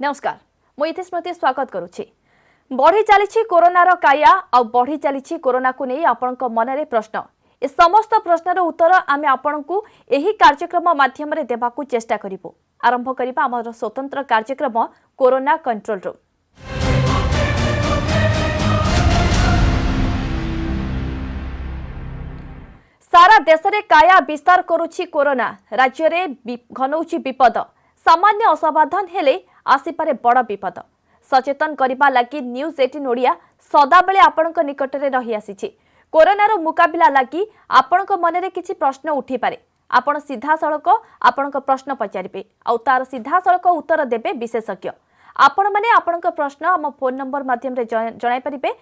नमस्कार मु इतिस्मृति स्वागत करुछि। बढ़ी चली कोरोनार काया आ बढ़ी चली कोरोना को नहीं आपण मनरे प्रश्न ए समस्त प्रश्नर उत्तर आमे आपणकू एही कार्यक्रम माध्यम रे देबाकू चेष्टा करिवो। आरंभ करिबा हमर स्वतंत्र कार्यक्रम कोरोना कंट्रोल रूम। सारा देश रे काया विस्तार करुछि कोरोना। राज्य रे घनौछि विपद। सामान्य असावधान हेले आसीपारे बड़ विपद। सचेतन करने लगी न्यूज 18 ओडिया सदा बेले आपणक निकट में रही आसी। कोरोनार मुकाबिला लगी आपणक मनरे किछि प्रश्न उठी पारे। आपण सीधा सड़क आपणक प्रश्न पचारिबे आ तार सीधा सड़क उत्तर देबे विशेषज्ञ। आपण माने आपणक प्रश्न हम फोन नंबर माध्यम रे जणाई परिबे।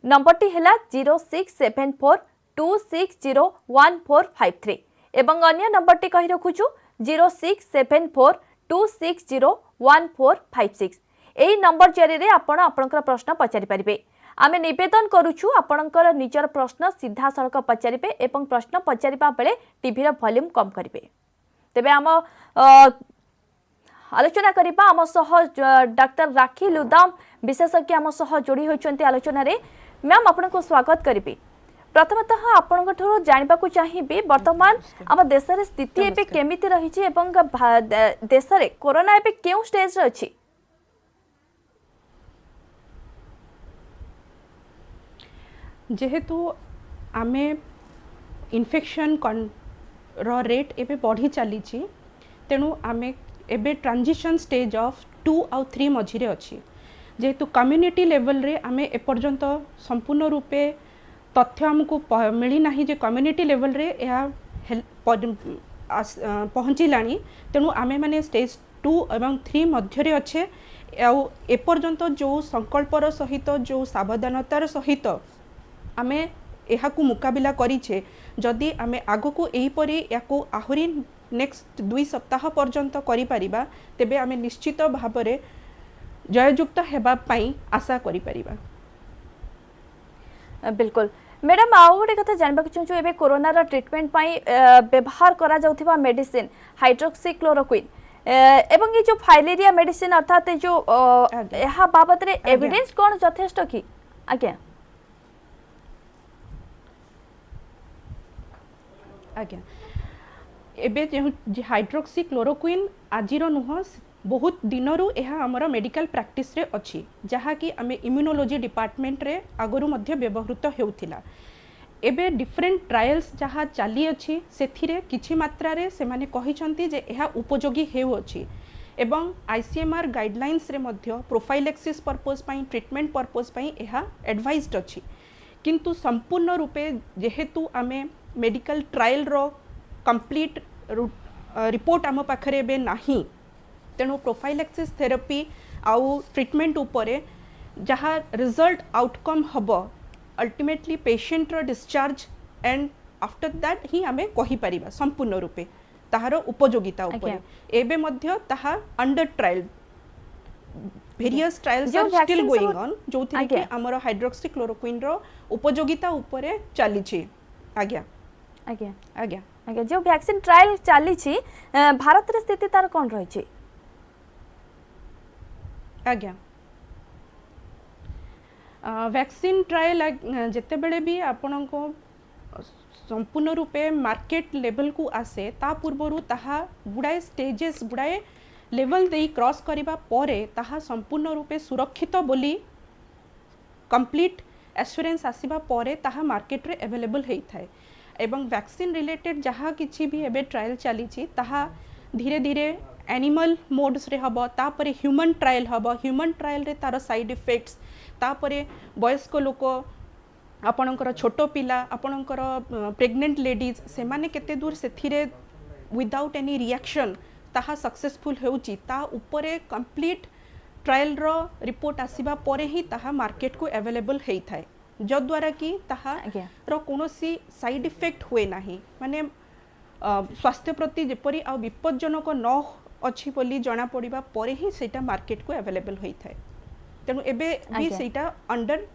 नंबरटी हैला 0674260143 एवं अन्य नंबरटी कहि रखुछु 0674260146। एही नंबर जरिए आपण आपणकर प्रश्न पचारि परिबे। आमे निवेदन करूछु आपणकर निजर प्रश्न सीधा सड़क पचारिबे एवं प्रश्न पचारिबा बेले टीवी रो वॉल्यूम कम करिबे। तेबे हम आलोचना करिबा हम सह डॉक्टर राखी लुदाम विशेषज्ञ हम सह जोड़ी होइचंती आलोचना रे। मैम आपनको स्वागत करिबे। प्रथमतः आपण जानवा चाहिए वर्तमान आम देश रे स्थिति एबे केमिति रही एवं देश रे कोरोना एबे केउ स्टेज रे अछि? जेहेतु आमे इन्फेक्शन रो रेट एबे बढ़ी चली तेणु आमे एबे ट्रांजिशन स्टेज ऑफ 2 और 3 मझिरे अछि। जेहेतु कम्युनिटी लेवल रे आमे एपर्यंत संपूर्ण रूपे तथ्य हमको मिली नहीं जे कम्युनिटी लेवल रे या पहुँचलानी। तेणु आमे माने स्टेज 2 एवं 3 मध्यरे अच्छे। एपर्यंत जो संकल्पर सहित जो सावधानतार सहित आमे एहाकू मुकाबिला करिछे। जदि आमे आगको एहीपरि याकू आहुरी नेक्स्ट 2 सप्ताह पर्यंत करि परिबा तेबे आमे निश्चित भाबरे जययुक्त हेबा पई आशा करि परिबा। बिल्कुल मैडम आउ गोटे कथा जानबा चाहूँ एबे कोरोना ट्रीटमेंट पाई व्यवहार करा जाउथिबा मेडिसिन हाइड्रोक्सीक्लोरोक्विन एवं ये जो फाइलेरिया मेडिसिन अर्थात जो यहा बाबत रे एविडेंस कोन यथेष्ट की? आज्ञा आज्ञा एबे जे हाइड्रोक्सीक्लोरोक्विन आजिरो नुह बहुत दिनरू यह आमर मेडिकल प्रैक्टिस रे अच्छी जहाँ कि आमे इम्यूनोलॉजी डिपार्टमेंट रे आगरू मध्य व्यवहृत हेउथिला। एबे डिफरेंट ट्रायल्स जहाँ चली अच्छी सेथिरे किछि मात्रा रे से माने कहिसंती जे यह उपयोगी हेउ अच्छी एवं आईसीएमआर गाइडलाइंस रे मध्य प्रोफाइलेक्सिस पर्पस पई ट्रीटमेंट पर्पस पई यह एडवाइज्ड अच्छी। किंतु संपूर्ण रूपे जेहेतु आमे मेडिकल ट्रायल रो कंप्लीट रिपोर्ट आम पाखरे बे नाही तेणु प्रोफाइलेक्सिस थेरेपी आउ ट्रीटमेंट उपरे जहाँ रिजल्ट आउटकम हब अल्टीमेटली पेशेंट रो डिस्चार्ज एंड आफ्टर दैट ही आमे कहि परिबा संपूर्ण रूपे ताहार उपयोगिता उपरे। एबे मध्य ताहा under trial various trials are still going on जोथि कि हमर हाइड्रोक्सीक्लोरोक्विन रो उपयोगिता उपरे चली छी। आज्ञा आज्ञा आज्ञा आज्ञा जो वैक्सीन ट्रायल चली छी भारत रे स्थिति तार कोन रही छी? आज्ञा वैक्सीन ट्रायल जिते बड़े भी आपण को संपूर्ण रूपे मार्केट लेवल को आसे ता पूर्वरु ताहा गुड़ाए स्टेजेस गुड़ाए लेवल दे क्रॉस करिबा परे ताहा संपूर्ण रूपे सुरक्षित बोली कंप्लीट एश्योरेंस आसीबा परे ताहा मार्केट रे अवेलेबल हेई थाए। एवं वैक्सीन रिलेटेड जहाँ किछि भी एबे ट्रायल चली छी ताहा धीरे धीरे एनिमल मोड्स रे हबो तापरे ह्यूमन ट्रायल हबो। ह्यूमन ट्रायल रे तार साइड इफेक्ट्स तापरे वयस्क लोक आपणकर छोट पिला आपणकर प्रेग्नेंट लेडीज से माने केते दूर सेथिरे विदाउट एनी रिएक्शन ताहा सक्सेसफुल हेउची ता उपरे कंप्लीट ट्रायल रो रिपोर्ट आसीबा परे ही ताहा मार्केट को अवेलेबल हेई थाए जद्वारा कि ताहा रो कोनोसी साइड इफेक्ट हुए नाही। माने स्वास्थ्य प्रति जेपरी आ विपज्जनक न अच्छी बोली जना पड़िबा परे ही सेटा मार्केट को अवेलेबल होई थाए। तेणु एबे भी सेटा अंडर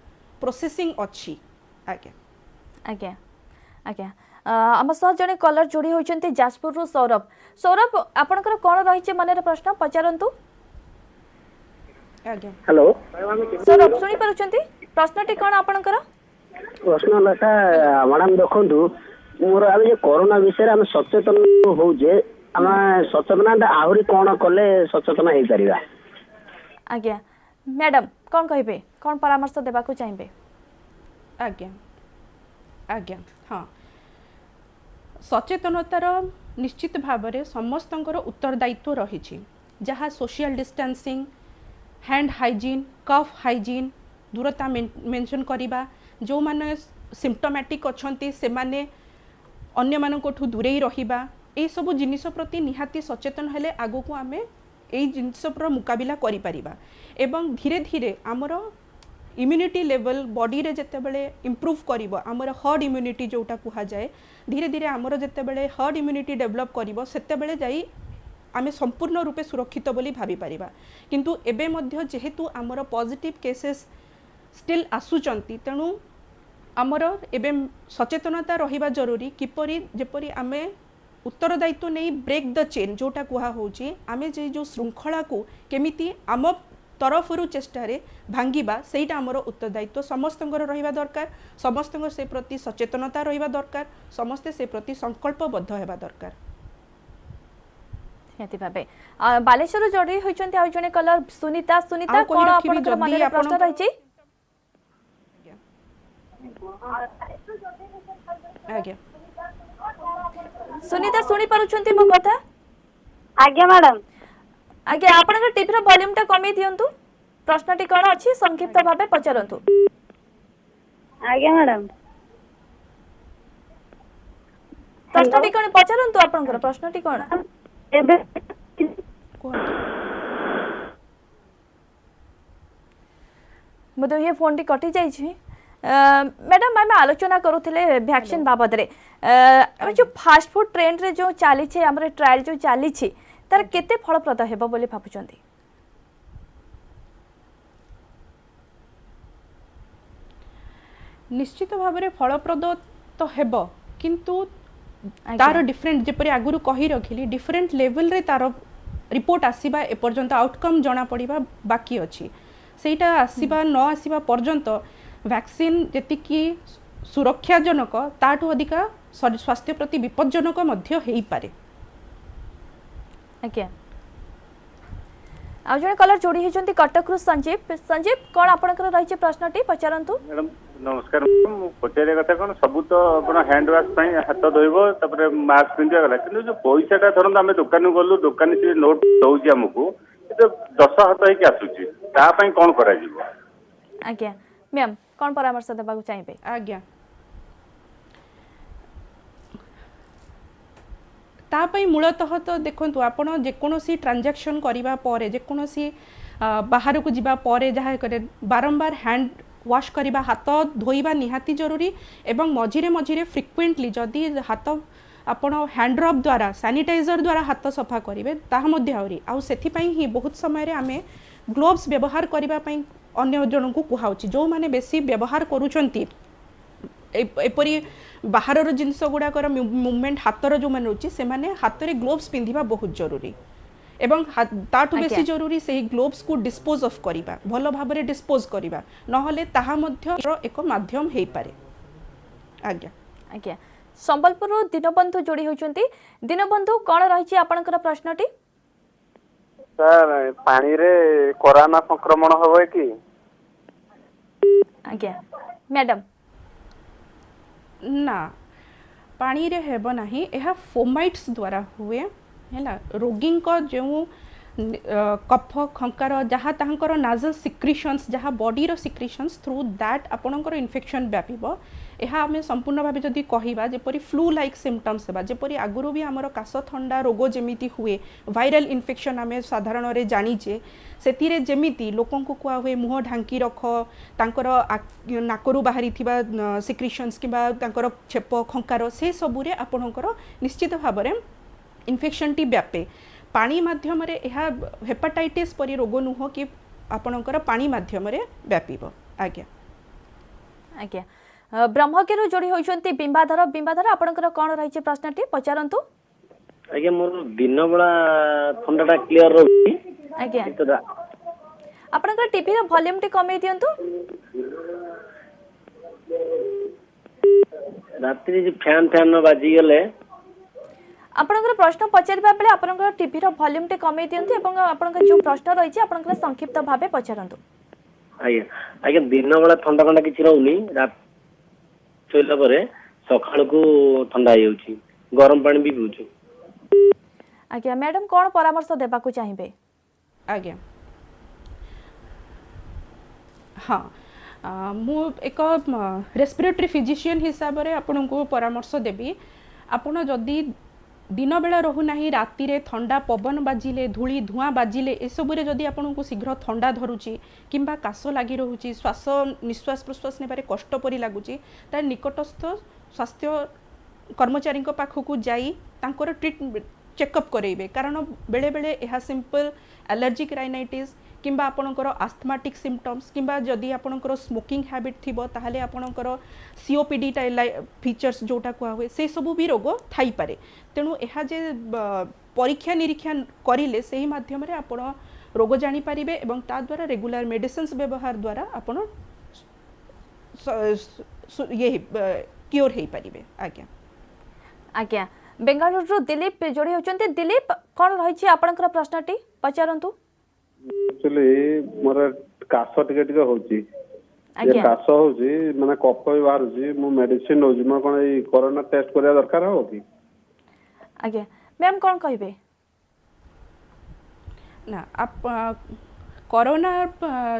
प्रोसेसिंग अच्छी। आज्ञा आज्ञा आज्ञा आम सह जड़े कलर जोड़ी होती जाजपुर सौरभ। सौरभ आपणकर कौन रही मन प्रश्न पचारतु? ଆଜ୍ଞା हेलो सर शुणी पारुଛନ୍ତି प्रश्नटी कौन आपणकर प्रश्न लता मैडम देखु मोर आम जो कोरोना विषय आम सचेतन होजे आम सचेतन आहरी कौन कले सचेतन हो पार आज्ञा मैडम कौन कहे कौन परामर्श देबाकू चाहिए आज्ञा आज्ञा हाँ सचेतनतार निश्चित भाव में समस्तंकर उत्तरदायित्व रही जहाँ सोशल डिस्टेंसिंग हैंड हाइजीन कफ हाइजीन दूरता मेंशन करवा जो माने सिम्पटोमेटिक अच्छी से माने अन्य मानकोठु दूरे रहिबा ए सब जिनिस प्रति निहाती सचेतन हेले आगो को आमे ए जिनिस पर मुकाबिला करि परिबा एवं धीरे धीरे आमर इम्यूनिटी लेवल बॉडी रे जते बेले इंप्रूव करिवो आमर हर्ड इम्यूनिटी जोटा कुहा जाए धीरे धीरे आमर जते बेले हर्ड इम्यूनिटी डेवलप करिवो सेते बेले जाई आमे संपूर्ण रूपे सुरक्षित बोली भाबी परिबा किंतु एबे मध्य जेहेतु आमर पॉजिटिव केसेस स्टिल आसुचंती तेणु आमर एबे सचेतनता रहिबा जरूरी किपरि जेपरि आमे उत्तरदायित्व नहीं ब्रेक द चेन जोटा कुहा होची आमे जे जो श्रृंखला को केमिति आम तरफरु चेष्टार भांगिबा सेटा आमर उत्तरदायित्व समस्तंकर रहिबा दरकार समस्तंकर से प्रति सचेतनता रहिबा दरकार समस्ते से प्रति संकल्पबद्ध हेबा दरकार निहाती भाबे बालेश्वर जोड़ी होइचंती आ जने कलर सुनीता सुनीता कहि कोन रखिबि आपनकर जदि मन प्रश्न आपन- रहिछि आज्ञा सुनीता सुनी पारुଛନ୍ତି मो कथा आज्ञा मैडम आज्ञा आपनकर टीवी रो वॉल्यूम टा कमी दियंतु प्रश्नटी कोन अछि संक्षिप्त भाबे पचारंतु आज्ञा मैडम प्रश्नटी कोन पचारंतु आपनकर प्रश्नटी कोन एबे मुदे ये फोन टी कटि जाई छी मैडम आम आलोचना करूले वैक्सीन बाबद रे जो फास्ट फूड ट्रेंड रे जो चली ट्रायल जो चली तार केते फलप्रद हेबो बोली भाबुचंती निश्चित भाव में फलप्रद तो हेब किंतु तार डिफरेंट जेपरि आगुरु कहि रखिली डिफरेंट लेवल रे तार रिपोर्ट आसीबा ए पर्यंत आउटकम जणा पड़िबा बाकी अछि सेटा आसीबा न आसीबा पर्यंत वैक्सीन जेतिकी सुरक्षाजनक ताठू अधिका स्वास्थ्य प्रति विपज्जनक मध्य हेई पारे आज्ञा आ जने कलर जोड़ी हेचंती कटक रु संजीव संजीव कोन आपनकर रहिছে प्रश्नटी पचारंतु मैडम नमस्कार मु पचारे कथा कोन सब तो अपन हैंड वॉश पई हाथ धोइबो तपर मास्क पिंदिया गला किंतु जो पैसाटा धरन हम दुकान गलु दुकान से नोट दउची हमकु तो 10 हाथ हे के आसुची ता पई कोन करा जीवो आज्ञा मैम कोन परामर्श देबाकू चाहिबे आज्ञा तापाई मूलतः तो देखंतु आपण जेकोसी ट्रांजैक्शन करिबा परे जेकोसी बाहर को जिबा परे जहा करे बारंबार हैंड वॉश करिबा हाथ धोइबा निहाती जरूरी एवं मझिरे मझिरे फ्रिक्वेंटली जदि हाथ आपण हैंड रब द्वारा सैनिटाइजर द्वारा हाथ सफा करिवे ताहा मध्ये आउरी आउ सेथि पई ही बहुत समय रे आमे ग्लोव्स व्यवहार करिबा पई अन्य जन को कुहाउची जो माने बेसी व्यवहार करूचंती एपरी बाहर जिनस गुड़ाकर मूवमेंट हाथर जो मैंने रोचे से माने हाथ में ग्लोव्स पिंधिबा बहुत जरूरी एवं ताठू बेसी जरूरी से ग्लोव्स को डिस्पोज ऑफ करिबा भलो भाव में डिस्पोज करिबा नहले ताहा मध्य एक माध्यम हेई पारे आज्ञा आज्ञा संबलपुर दीनबंधु जोड़ी होचंती दीनबंधु कोन रहिछि आपनकर प्रश्नटी सर पानी रे कोरोना संक्रमण होवे कि आज्ञा मैडम ना पानी रे हेब नाही एहा फोमाइट्स द्वारा हुए हैला रोगी को जो कफ खंकार जहाँ तांकर नाजल सिक्रिशंस जहाँ बॉडी रो सिक्रिशंस थ्रू दैट आपणकर इन्फेक्शन व्यापिबो एहा आमे संपूर्ण भाव जदि कहिबा जेपरि फ्लू लाइक सिम्पटम्स हेबा जेपरि आगुरु भी आमर काश ठंडा रोग जेमिति हुए वायरल इन्फेक्शन आमे साधारण रे जानिचे सेतिरे जेमिति लोकन को कुआ हुए मुह ढांकी रख तांकर नाकरु बाहरी थिबा सिक्रिशंस किबा तांकर छेप खंकार से सबुरे आपणकर निश्चित भाव रे इन्फेक्शन टी व्यापे पानी माध्यम रे एहा हेपाटाइटिस परि रोग नुह कि आपणकर पानी माध्यम रे व्यापिबो आज्ञा आज्ञा ब्रह्मगिरी जोड़ी होइचंती बिंबाधर बिंबाधर आपनकर कोन रहिছে प्रश्नटी पचारंतु आज्ञा मोर दिन बेला ठंडाटा क्लियर रहउची आज्ञा आपनकर टीवी रो वॉल्यूम टी कमे दियंतु। रात्रि जे फैन फैन बाजी गले आपनकर प्रश्न पचारिबा बेले आपनकर टीवी रो वॉल्यूम टी कमे दियंतु एवं आपनकर जो प्रश्न रही छै आपनकर संक्षिप्त भाबे पचारंतु। आज्ञा आज्ञा दिन बेला ठंडा ठंडा किसी रोनी रात शोला परे सकाळ को ठंडा हो जाउची गरम पानी भी पीउछु। आज्ञा मैडम कोन परामर्श देबा को चाहिबे? आज्ञा हाँ मु एक रेस्पिरेटरी फिजिशियन हिसाब से आपन को परामर्श देबी। आपन जदि दिन बेला रहू नाही राति रे ठंडा पवन बाजिले धूली धुआं बाजिले ए सब रे जदि आपन को शीघ्र ठंडा धरुची किंबा काश लागी रहूची श्वास निश्वास प्रश्वास नेबारे कष्ट परि लागुची ता निकटस्थ स्वास्थ्य कर्मचारी पाखक जाई तांकर ट्रीट चेकअप करेइबे। कारण बेले बेले यह सिंपल एलर्जिक राइनाइटिस किंबा आपणकर आस्थमाटिक सिम्पटम्स किंबा जदि आपणकर स्मोकिंग हैबिट थिबो ताहले आपणकर सीओपीडी फीचर्स जोटा कुआ हुए से सब भी रोग थाई पारे। तेणु यह जे परीक्षा निरीक्षा करिले सही माध्यम रे आपण रोग जानि पारिबे एवं ता द्वारा रेगुलर मेडिसिन्स व्यवहार द्वारा आपण ये क्योर हेई पारिबे। आज्ञा आज्ञा बेंगालुरु दिलीप जोड़ी होचंती। दिलीप कोन रही छै आपनकर प्रश्नटी पचारंतु। एक्चुअली मोर काश टिके टिके होची ये काश होची माने कफ भी बाहरुची मु मेडिसिन नोजी म कोन ए कोरोना टेस्ट करिया दरकार हो कि? आज्ञा मैम कोन कहबे? ना आप कोरोना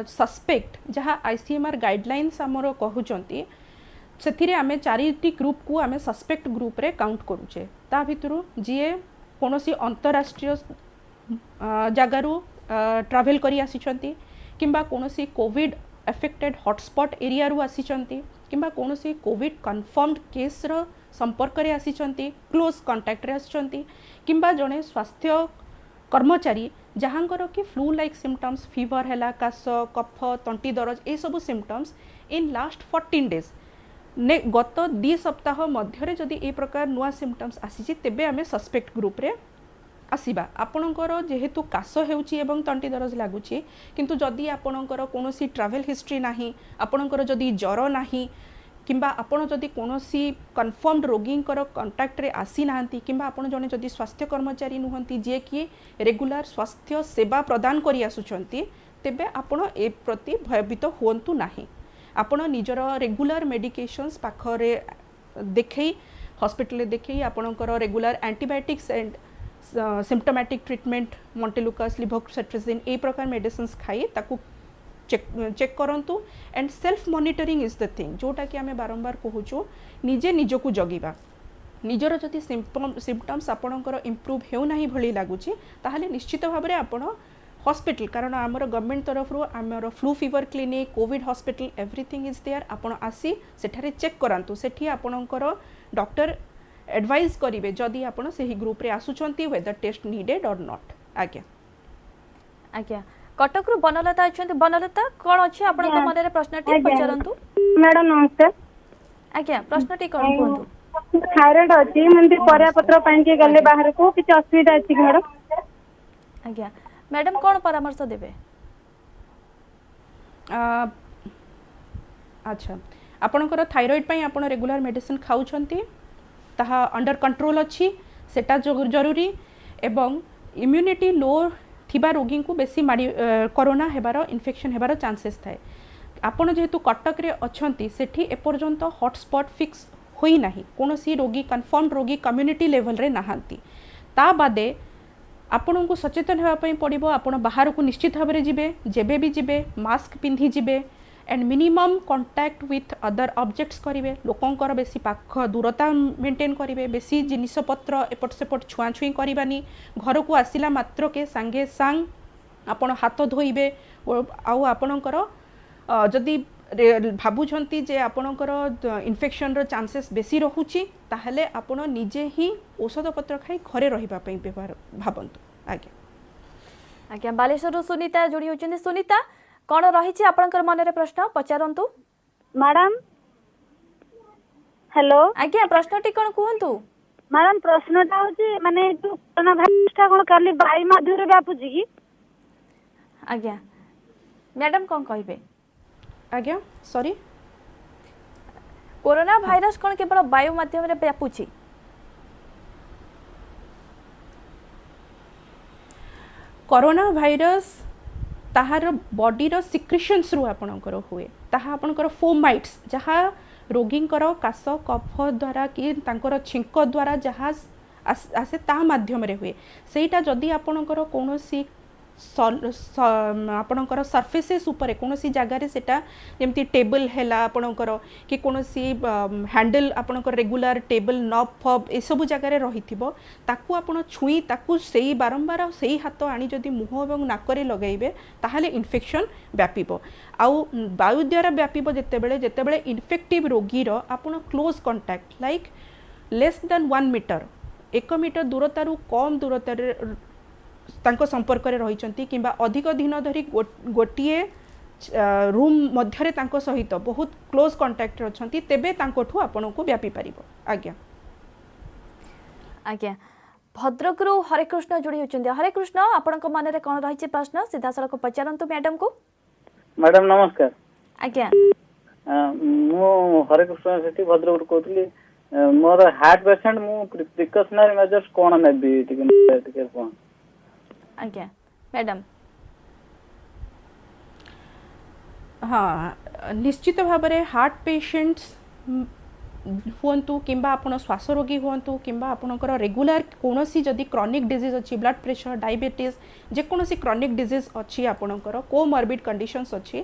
सस्पेक्ट जहाँ आईसीएमआर गाइडलाइंस आमर कहउचंती से आमे 4टी ग्रुप को आमे सस्पेक्ट ग्रुप रे काउंट करूचे। ता भितरु जीए कोनोसी अंतरराष्ट्रीय जगारू ट्रावेल करी आसीचंती किंबा कोनोसी कोविड एफेक्टेड हॉटस्पॉट एरिया रु आसीचंती किंबा कोनोसी कोविड कन्फर्म्ड केस रो संपर्क रे आसीचंती क्लोज कांटेक्ट रे आसीचंती किंबा जने स्वास्थ्य कर्मचारी जहाँकर कि फ्लू लाइक सिम्पटम्स फीवर हैला काश कफ तंटी दरज ए सब सिम्पटम्स इन लास्ट 14 डेज ने गत 2 सप्ताह मध्य जदि ए प्रकार नुआ सिम्पटम्स आसी तेबे आमे सस्पेक्ट ग्रुप रे आसीबा। आपणकर जेहेतु काश हेउची एवं तंटी दरज लागुची किंतु जदि आपणकर कोनोसी ट्रैवल हिस्ट्री नाही आपणकर जदि ज्वर नाही किंबा आपण जदि कोनोसी कन्फर्म्ड रोगींकर कांटेक्ट रे आसी नाहंती किंबा आपण जने जदि स्वास्थ्य कर्मचारी नुहंती जे कि रेगुलर स्वास्थ्य सेवा प्रदान करी आसुचंती तेबे आपण ए प्रति भयभीत होंतु नाही। आपण निजर रेगुलर मेडिकेशंस पाखरे देखै हॉस्पिटल देखै आपणकर regular antibiotics and symptomatic treatment montelukast levocetirizine ए प्रकार मेडिसिन्स खाई ताकू चेक करंतु and self monitoring is the thing जोटा कि आमे बारंबार कहूचु निजे निजको जगिबा। निजर जदि सिम्पटम्स आपणकर इम्प्रूव हेउ नाही भली लागुची ताहले निश्चित भाबरे आपण हॉस्पिटल कारण आमर गवर्नमेंट तरफ रो आमर flu fever clinic COVID hospital everything is there आपण आसी सेठारे चेक करंतु सेठी आपणकर डॉक्टर एडवाइज करिवे जदि आपण सेही ग्रुप रे आसुचंती वेदर टेस्ट नीडेड और नॉट। आज्ञा आज्ञा कटक रु बनलता अछंती। बनलता कोन अछि आपन को मनरे प्रश्नटी पचारंतु। मैडम नमस्कार। आज्ञा प्रश्नटी कोन कोंतु। थायराइड अछि मंदी परिया पत्र पाइन के गले बाहर को किछ असुविधा अछि कि मैडम? आज्ञा मैडम कोन परामर्श देबे? अच्छा आपणकर थायराइड पई आपण रेगुलर मेडिसिन खाउछंती ताहा अंडर कंट्रोल अच्छी सेटा जरूरी एवं इम्यूनिटी लो थिबा रोगी को बेसी मारी कोरोना हेबार इन्फेक्शन हेबार चांसेस थाए। आपण जेहेतु कटक रे अछंती सेठी एपर्यंत हॉटस्पॉट फिक्स होई नाही कोनोसी रोगी कन्फर्म्ड रोगी कम्युनिटी लेवल रे नाहांती ता बादे आपण को सचेतन हेबा पई पड़िबो। आपण बाहर को निश्चित भाव में जिबे जेबे भी जिबे मास्क पिंधि जिबे and minimum contact with other objects करेंगे लोकंकर बेसी पाख दूरता मेंटेन करेंगे बेसी जिनिस पत्र एपट सेपट छुआ छुई करवानी घर को आसिला मात्र के सांगे सांग आपण हाथ धोइबे आउ आपणकर जदि भाबुछंती जे आपणकर इन्फेक्शन रो चांसेस बेसी रहुची ताहले आपण निजे ही औषध पत्र खाई घरे रहिबा पई व्यवहार भाबंतु। आज्ञा आज्ञा बालेश्वर सुनीता जोड़ी होचंती। सुनीता कोन रही छी आपनकर मनरे प्रश्न पचारंतु। मैडम हेलो आज्ञा प्रश्नटी कोन कहंतु। मैडम प्रश्नटा होची माने जो कोरोना भाइरस टा कोन काली वायु माध्यम रे व्यापुची कि? आज्ञा मैडम कौन कहबे आज्ञा सॉरी कोरोना भाइरस कौन केवल वायु माध्यम रे व्यापुची कोरोना भाइरस ताहार बॉडीर सिक्रिशन्स रु आपणकर हुए ताहा आपणकर फोमाइट्स जहाँ रोगींकर काश कफ द्वारा कि तांकर छिंक द्वारा जहाँ आसे ता माध्यम रे हुए सेटा जदि आपणकर कोनोसी आपणकर सरफेसेस उपरे कोनोसी जगार सेटा जेमती टेबल हैला आपणकर कि कोनोसी हैंडल आपणकर रेगुलर टेबल नॉब फब ए सब जगार रहिथिबो ताकू आपण छुई ताकू सेही बारंबार सेही हाथ आनी जदि मुह एवं नाकरे लगाइबे ताहाले इन्फेक्शन व्यापिबो आउ वायु द्वारा व्यापिबो जेतेबेले इन्फेक्टिव रोगीर आपण close contact like less than 1 metre 1 metre दूरतारू कम दूरतारे तांको संपर्क रे रहिचंती किंबा अधिक दिन धरी गोटिए रूम मध्यरे तांको सहित बहुत क्लोज कांटेक्ट रछंती तेबे तांकोठू आपनको व्यापी परिबो आज्ञा आज्ञा भद्रकरू हरेकृष्ण जोड़ी होचंदी हरेकृष्ण आपनक मन रे कोन रहिछि प्रश्न सीधा सड़क पचारंतु मैडम को मैडम नमस्कार आज्ञा मु हरेकृष्ण सेठी भद्रकरू कहतली मोर हार्ट पेशेंट मु प्रिकॉशनरी मेजर्स कोन नेबी टिके कोन आज्ञा मैडम हाँ निश्चित भाव में हार्ट पेशेंट्स हुंतु किंबा आपण श्वास रोगी हुंतु किंबा आपणकर रेगुलर कोनोसी जदि क्रॉनिक डिजीज अच्छी ब्लड प्रेशर डायबिटीज जेकोसी क्रॉनिक डिजीज अच्छी आपणकर कोमॉर्बिड कंडीशंस अच्छी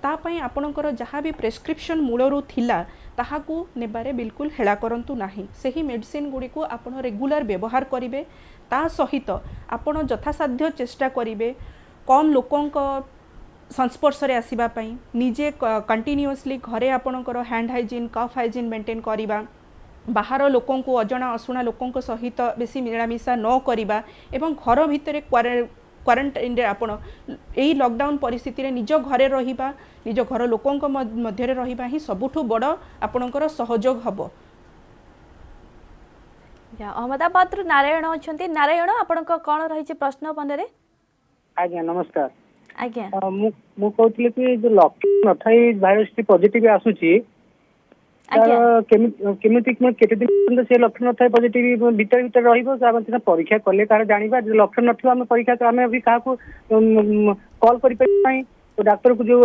तापाई आपणकर जहाँ भी प्रेस्क्रिप्शन मूलरू थिला ताहाकू नेबारे बिल्कुल हेला करंतु नाही सही मेडिसिन गुडी को आपण रेगुलर व्यवहार करिवे ता सहित आपण यथासाध्य चेष्टा करिवे कम लोकंक संस्पर्श रे आसीबा पई निजे कंटिन्यूअसली घरे आपणकर हैंड हाइजीन कफ हाइजीन मेंटेन करिबा बाहर लोकंक अजणा असुणा लोकंक सहित बेसी मिलामिशा न करिबा एवं घर भितरे क्वारंटाइन रे आपण एई लॉकडाउन परिस्थिति रे निज घरे रहिबा निज घर लोकंक मध्य रे रहिबा ही सबुठु बड़ आपणकर सहयोग हबो अहमदाबाद रु नारायण अछंती नारायण आपनक कोन रहिछि प्रश्न मन रे आज्ञा नमस्कार आज्ञा मु कहतले कि जो लक्षण न थाई भाइरस टी पॉजिटिव आसुची केमिति केते दिन से लक्षण न थाई पॉजिटिव भीतर भीतर रहिबो आमे परीक्षा करले तार जानिबा जे लक्षण नथिबा आमे परीक्षा आमे अभी काहाकू कॉल करि पई तो डॉक्टर को जो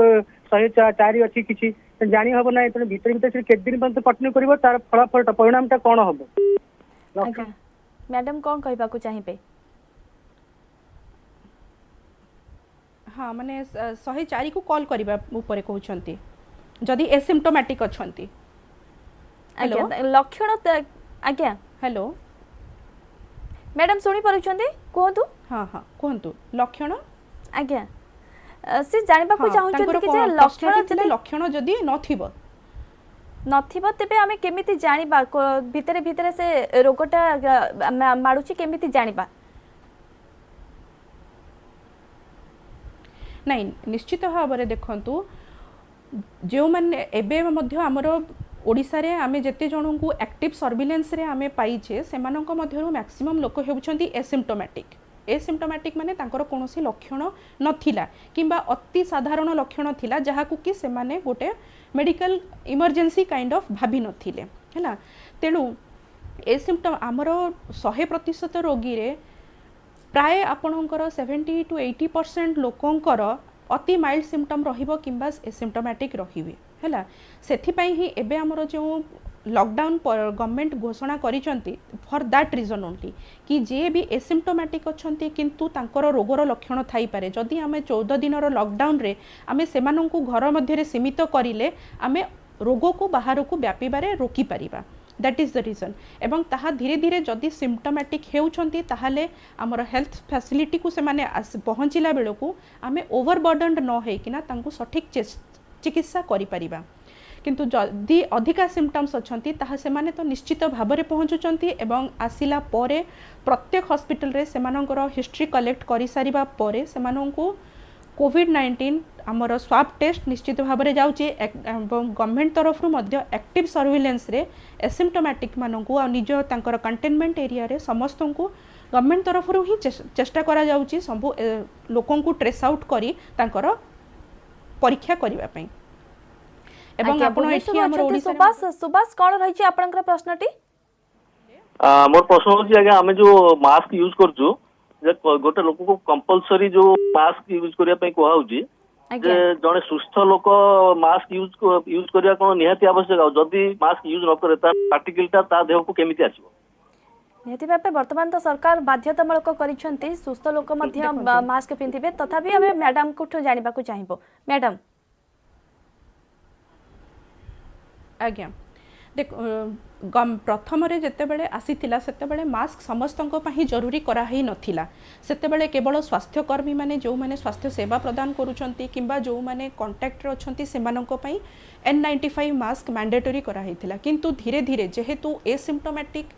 104 अछि किछि जानि हबो नै त भीतर भीतर से केते दिन पर्यंत कंटिन्यू करबो तार फलाफल परिणामटा कोन हबो मैडम कौन कहबा को चाहिए हाँ माने 104 को कॉल करिबा ऊपर कहउछंती जदि एसिम्प्टोमेटिक अछंती हेलो लक्षण आज्ञा हेलो मैडम सुनी परुछंती कोहतु हाँ हाँ कोहतु लक्षण आज्ञा से जानिबा को चाहुछंती कि जे लक्षण जदि नथिबो नथिबो तेबे आमे केमिति जानिबा भितरे भितरे से रोगटा माडुची केमिति जानिबा नहीं निश्चित भाव में देखंतु जो माने एबे मध्य हमर ओडिसा रे आमे जेते जणों को एक्टिव सर्विलेंस रे आमे पाइछे सेमानक मध्यरु मैक्सिमम लोक हेउछंती एसिम्प्टोमेटिक माने तांकर कोनोसी लक्षण नथिला किंबा अति साधारण लक्षण थिला जहाकू कि सेमाने गोटे मेडिकल इमरजेंसी काइंड ऑफ भाबी नथिले हैला तेणु एसिम्प्टोम आमर 100% रोगी रे प्राय आपणकर 70 to 80% लोकंकर अति माइल्ड सिम्पटम रहिबो किंबा एसिम्प्टोमेटिक रहिबे हैला सेथि पई ही एबे हमर जो लॉकडाउन गवर्नमेंट घोषणा करिसंती फॉर दैट रीजन ओनली कि जे भी एसिम्प्टोमेटिक अछंती किंतु तांकर रोगर लक्षण थाई पारे जदि आमे 14 दिनर लॉकडाउन रे आमे सेमानंकु घर मध्य रे सीमित करिले आमे रोग को बाहर को व्यापीबारे रोकी परिबा दैट इज द रीजन एवं ताहा धीरे धीरे जदि सिम्प्टोमेटिक हेउछंती ताहाले हमर हेल्थ फैसिलिटी को से माने पहुंचिला बेलको आमे ओवरबर्डनड न होई किना तांकु सठिक चिकित्सा करि परिबा किंतु जदि अधिका सिम्पटम्स अछंती ताहा से माने तो निश्चित भाव में पहुंचुचंती एवं आसिला परे प्रत्येक हॉस्पिटल रे सेमानंकर हिस्ट्री कलेक्ट करि सारिबा परे सेमानंकु कोविड-19 आमर स्वाब टेस्ट निश्चित भाव में जाउचे एवं गवर्नमेंट तरफ एक्टिव सर्विलेंस रे एसिम्प्टोमेटिक मानकु आ निज तांकर कंटेनमेंट एरिया रे समस्त को गवर्नमेंट तरफ ही चेष्टा करा जाउची सब लोकंकु ट्रेस आउट करी तांकर परीक्षा करबा पई एवं आज्ञा, आपण भुवनेश्वर एठी हमर अछंती ओडिसा सुभाष कौन रही आपनकर प्रश्नटी मोर प्रश्न होची आगे आमे जो मास्क यूज करछु जे गोटे लोक को कंपलसरी जो मास्क यूज करिया पई कोहा होची जे जने सुस्थ लोक मास्क यूज करिया कोन निहाती आवश्यक जदी मास्क यूज न करे ता पार्टिकल ता देह को केमिति आसीबो निहति भावे वर्तमान तो सरकार बाध्यतामूलक करिसेंती सुस्थ लोक मध्य मास्क पिंधिबे तथापि हमें मैडम को जानिबा को चाहिबो मैडम आज्ञा देख प्रथम जिते बड़े आसीथिला सेते बड़े मास्क समस्तों पही जरूरी कराही नथिला सेते बड़े केवल स्वास्थ्यकर्मी माने जो माने स्वास्थ्य सेवा प्रदान करूछंती किंबा जो माने कांटेक्ट रे अछंती सेमानंको पई N95 मास्क मैंडेटरी कराहीथिला किंतु धीरे धीरे जेहेतु एसिम्प्टोमेटिक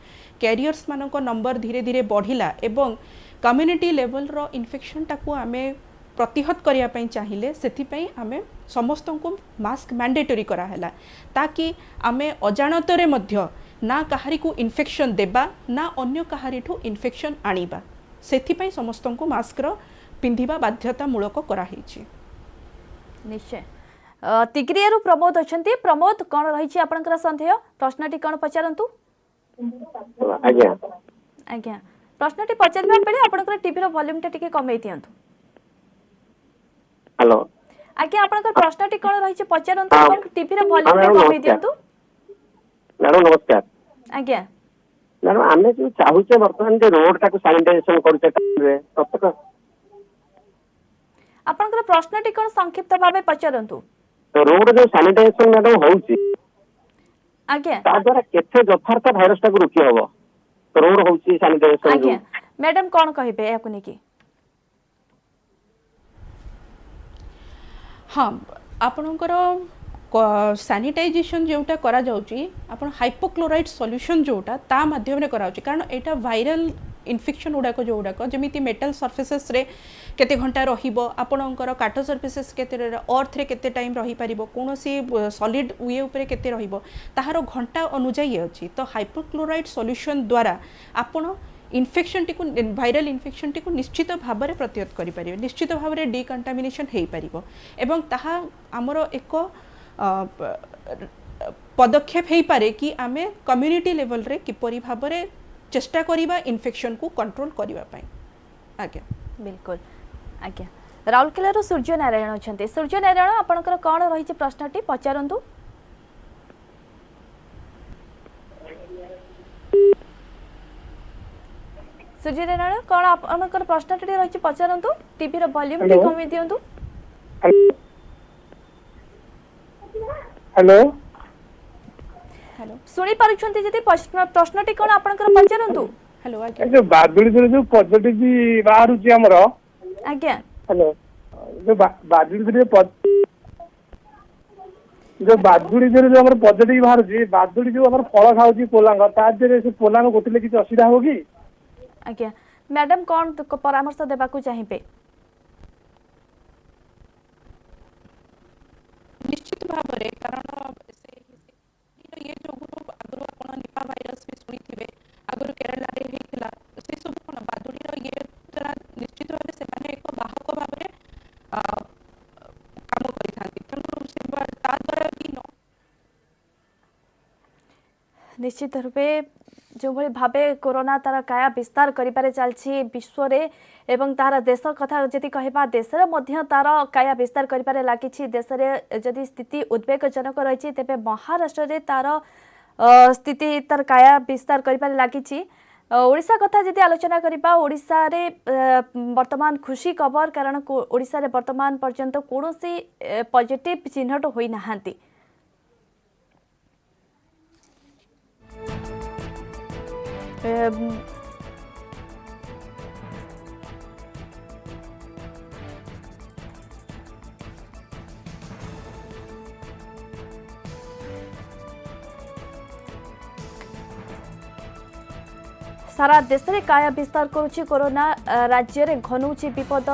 कैरियर्स मानक नंबर धीरे धीरे बढ़िला एवं कम्युनिटी लेवल रो इन्फेक्शन टाकू आमे प्रतिहत करिया पई चाहिए सेथिपई आमे समस्त को मास्क मैंडेटरी कराला ताकि आमे अजाणतरे मध्य ना कहारी को इन्फेक्शन देबा ना अन्य कहारी ठू इन्फेक्शन आनिबा सेथिपई समस्त को मास्क रो पिंधिबा बाध्यतामूलक कराहीछि निश्चय तिग्रियारु प्रमोद अछंती प्रमोद कोन रही आपनकर संदेह प्रश्नटी कोन पचारंतु आज्ञा आज्ञा प्रश्नटी पचारबा बेले आपनकर टीवी रो वॉल्यूम टा टिके कमै दियंतु हेलो आज्ञा आपनकर प्रश्नटी कोन रही पचारंतु और टीवी रो वॉल्यूम टा कमै दियंतु मैडम नमस्कार आज्ञा मैडम आमे जो चाहूचे वर्तमान जे रोड टाको सैनिटाइजेशन करते टाइम तब तक आपनकर प्रश्नटी कोन संक्षिप्त भाबे पचारंतु रोड जो सैनिटाइजेशन मैडम होउची आज्ञा ता द्वारा केथे यथार्थ भाइरस टाको रुकी हबो रोड होउची सैनिटाइजेशन आज्ञा मैडम कोन कहिबे याकु नेकी हाँ आपणकर सैनिटाइजेशन जोटा करा जाउची आपण हाइपोक्लोराइड सॉल्यूशन जोटा ता माध्यम रे कराउची कारण एटा वायरल इन्फेक्शन गुड़ाक जो गुड़ाक जमी मेटल सर्फेसेस रे केते घंटा रहिबो आपणकर काठ सर्फेसेस केते अर्थ रे केते टाइम रही पारिबो कोनोसी सॉलिड वे ऊपर केते रहिबो ताहारो घंटा अनुଯାयी अछि तो हाइपोक्लोराइड सॉल्यूशन द्वारा आपण infection T viral infection T निश्चित भाव में प्रतिहत करें निश्चित भाव में डिकंटामिनेशन हो पार एवं ताहा आमर एक पदक्षेप हो पारे कि आमे कम्युनिटी लेवल रे किपरि भाव में चेष्टा करिबा इन्फेक्शन को कंट्रोल करिबा पई आज्ञा बिल्कुल आज्ञा राउरकेला सूर्य नारायण अच्छा सूर्य नारायण आपनकर कौन रही प्रश्नटी पचारंतु सूर्य नारायण कौन आपनकर प्रश्नटी रही पचारंतु टीवी रो वॉल्यूम टी कमी दियंतु हेलो हेलो सुनी पारुछंती जति प्रश्नटी कौन आपनकर पचारंतु हेलो आज्ञा जो बादुड़ी जो पॉजिटिव बाहर छी हमरो आज्ञा हेलो जो बादुड़ी जो बादुड़ी जो हमर पॉजिटिव बाहर छी बादुड़ी जो हमर फल खाउची पोलांग ता जे से पोलांग गोटिले किछ असुविधा होगी आज्ञा मैडम कौन परामर्श देबा को चाहिबे निश्चित भाव में कारण ये जो आगु आपण निपा भाइरस भी सुनी थिबे आगु केरला रे हेतिला से सब कोन बादुड़ी रो ये तरा निश्चित भाव से माने एक वाहक भाव में काम करि थांती तनु से ता द्वारा कि न निश्चित रूपे जो भली भाबे कोरोना तार काया विस्तार करिपारे चलछि विश्व रे एवं तार देश कथा जति कहबा देश रे मध्य तार काया विस्तार करिपारे लागिछि देश रे जदि स्थिति उद्वेगजनक रहिछि तेबे महाराष्ट्र रे तार स्थिति तार काया विस्तार करिपारे लागिछि ओडिशा कथा जति आलोचना करिबा ओडिशा रे वर्तमान खुशी खबर कारण ओडिशा रे वर्तमान पर्यंत कोनोसी पॉजिटिव चिन्हट होई नाहांती सारा देश में काया विस्तार करुछि कोरोना राज्य रे घनुछि विपद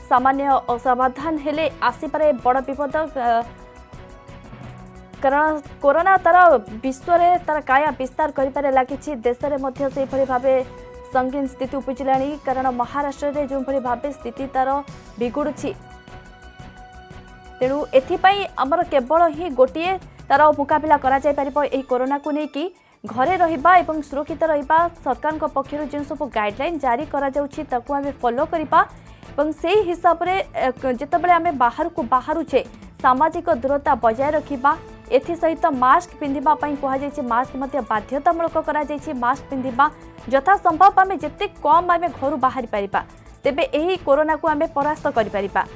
सामान्य असावधान हेले आसीपारे बड़ विपद कारण कोरोना तार विश्व रे तार काया विस्तार करिपारे लागिछि देश रे मध्य से भली भाबे संगीन स्थिति उपजिलाणी कारण महाराष्ट्र रे जो भली भाबे स्थिति तार बिगुडुछि तेणु एथिपाई आमर केवल ही गोटे तार मुकाबिला करा जाय परिबो एही कोरोना को नेकी घरे रहिबा एवं सुरक्षित रहिबा सरकार पक्षर जो सब गाइडलाइन जारी करा जाउछि ताकू आमे फॉलो करिबा एवं सेही हिसाब रे जेतेबेले आमे बाहर को बाहरुछे सामाजिक दूरता बजाय रखिबा एथि सहित मास्क पिंधिबा पई कहा जायछि मास्क मध्ये बाध्यतामूलक करा जायछि मास्क पिंधिबा यथा संभव आमे जेते कम आमे घरु बाहरी परिबा तेबे एही कोरोना को आमे परास्त करि परिबा।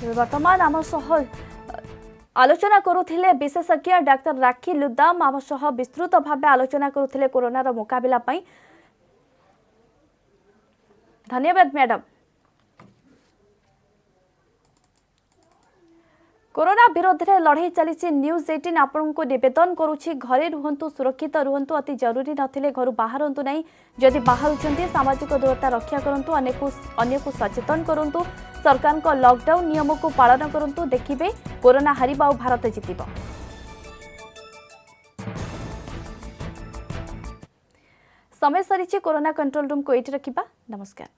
वर्तमान आम सह आलोचना करुथिले विशेषज्ञ डाक्टर राखी लुदाम आम सह विस्तृत भाव आलोचना करुथिले कोरोनार मुकाबिला पई। धन्यवाद मैडम। कोरोना विरोध में लड़ाई चली न्यूज 18 आपण को निवेदन करुछि घरे रुहंतु सुरक्षित रुहंतु अति जरूरी नथिले घर बाहरंतु नहीं जदि बाहरुछंती सामाजिक दूरता रक्षा करंतु अन्य को सचेतन करंतु सरकार को लॉकडाउन नियम को पालन करंतु देखिबे कोरोना हारिबा और भारत जितिबो। समय सरीछि कोरोना कंट्रोल रूम को एठी रखिबा। नमस्कार।